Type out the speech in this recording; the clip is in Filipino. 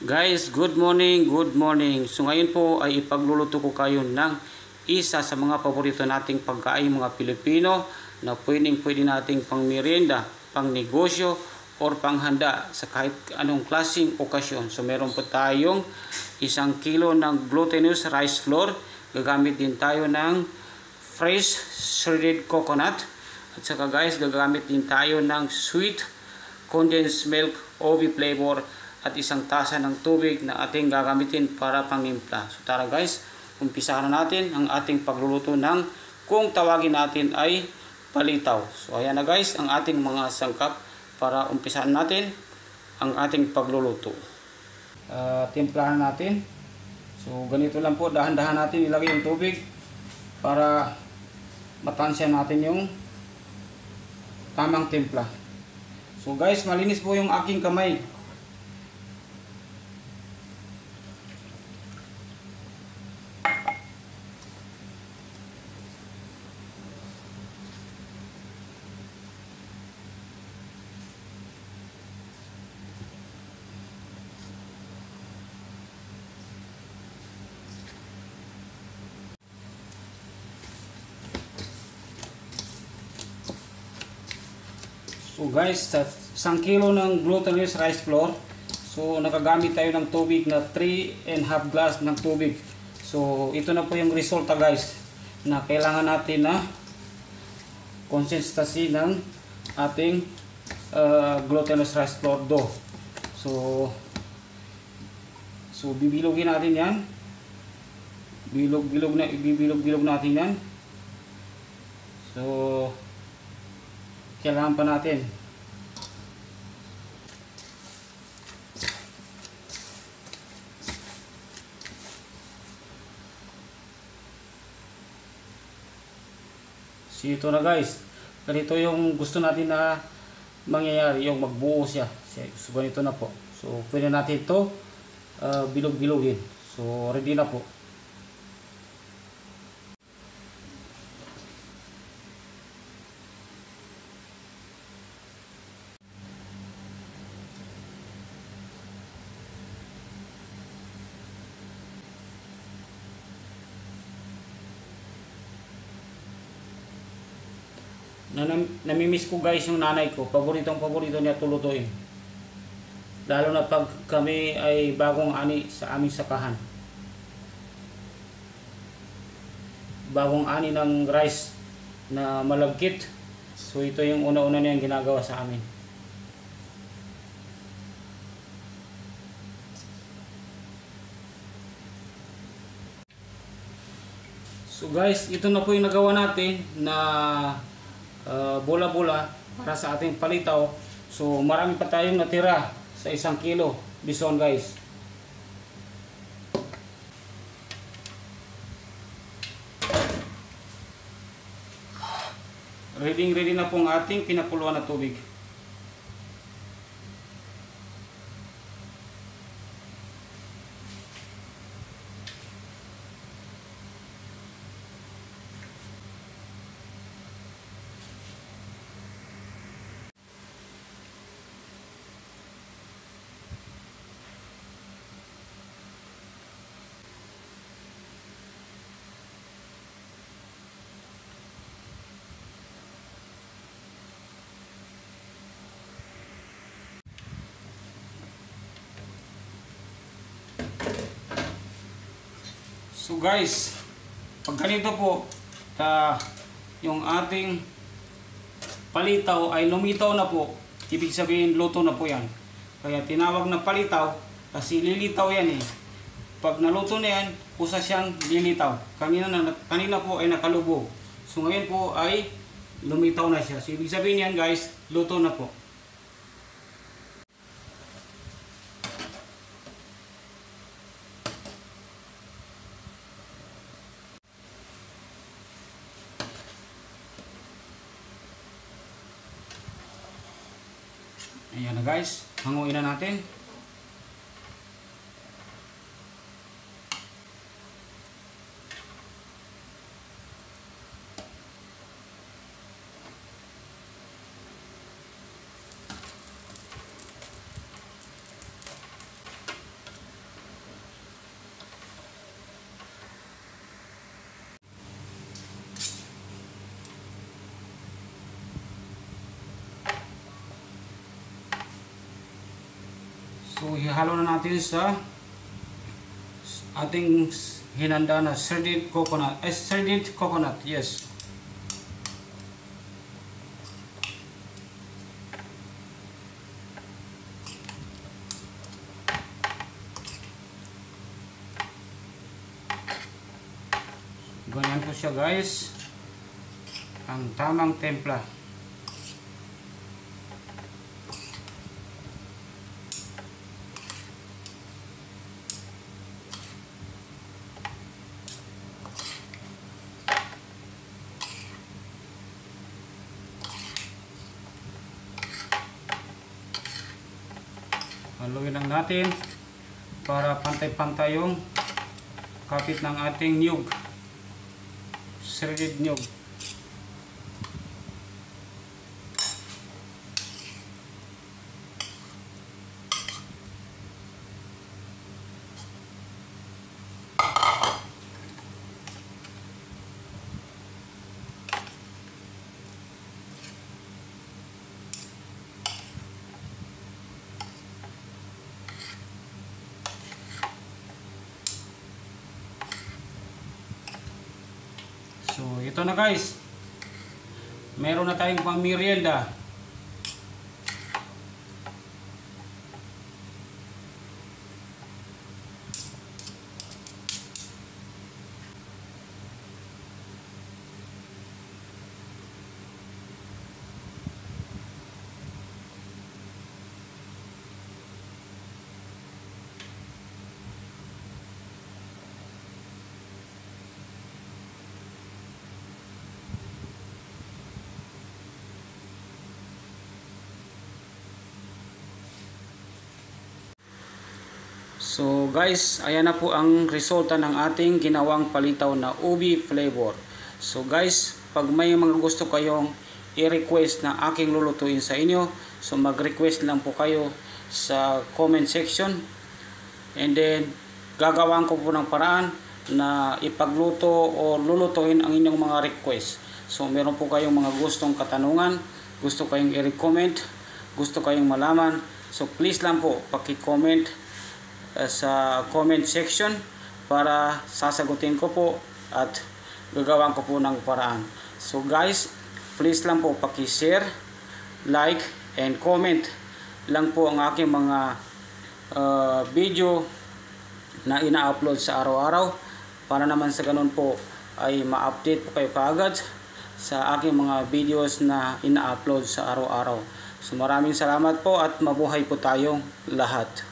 Guys, good morning, good morning. So ngayon po ay ipagluluto ko kayo ng isa sa mga paborito nating pagkain mga Pilipino na pwede nating pang merienda, pang negosyo, or panghanda sa kahit anong klaseng okasyon. So meron po tayong 1 kilo ng glutinous rice flour. Gagamit din tayo ng fresh shredded coconut. At saka guys, gagamit din tayo ng sweet condensed milk OV flavor at 1 tasa ng tubig na ating gagamitin para pangimpla. So tara guys, umpisahan na natin ang ating pagluluto ng kung tawagin natin ay palitaw. So ayan na guys ang ating mga sangkap para umpisahan natin ang ating pagluluto. Timplahan natin. So ganito lang po, dahan-dahan natin ilagay yung tubig para matansya natin yung tamang timpla. So guys, malinis po yung aking kamay. So guys, sa 1 kilo ng glutinous rice flour, so nakagamit tayo ng tubig na 3.5 glass ng tubig. So ito na po yung resulta guys na kailangan natin na consistency ng ating glutinous rice flour dough. So bibilogin natin yan. Bilog natin yan. So kailangan pa natin ito na guys, ganito yung gusto natin na mangyayari, yung magbuo siya. So ganito na po. So pwede natin ito bilog-bilogin. So ready na po. Namimiss ko guys yung nanay ko. Paborito niya tulutuin. Lalo na pag kami ay bagong ani sa aming sakahan. Bagong ani ng rice na malagkit. So ito yung una-una niyang ginagawa sa amin. So guys, ito na po yung nagawa natin na bola-bola para sa ating palitaw. So marami pa tayong natira sa 1 kilo bison guys. Ready na pong ating pinakuluan na tubig. So guys, pag ganito po, yung ating palitaw ay lumitaw na po, ibig sabihin luto na po yan. Kaya tinawag na palitaw kasi lilitaw yan eh. Pag naluto na yan, kusa siyang lilitaw. Kanina po ay nakalubo. So ngayon po ay lumitaw na siya. So ibig sabihin yan guys, luto na po. Ayan na guys, hanguin na natin. So ihalo na natin sa ating hinanda na shredded coconut, yes. Ganyan po siya guys, ang tamang templa. Haluin lang natin para pantay-pantay yung kapit ng ating niyog, shredded niyog. So ito na guys, meron na tayong pang merienda. So guys, ayan na po ang resulta ng ating ginawang palitaw na ubi flavor. So guys, pag may mga gusto kayong i-request na aking lulutuin sa inyo, so mag-request lang po kayo sa comment section, and then gagawin ko po ng paraan na ipagluto o lulutuin ang inyong mga request. So meron po kayong mga gustong katanungan, gusto kayong i-recommend, gusto kayong malaman, so please lang po paki-comment sa comment section para sasagutin ko po at gagawin ko po ng paraan. So guys, please lang po paki-share, like, and comment lang po ang aking mga video na ina-upload sa araw-araw, para naman sa ganun po ay ma-update po kayo kaagad sa aking mga videos na ina-upload sa araw-araw. So maraming salamat po at mabuhay po tayong lahat.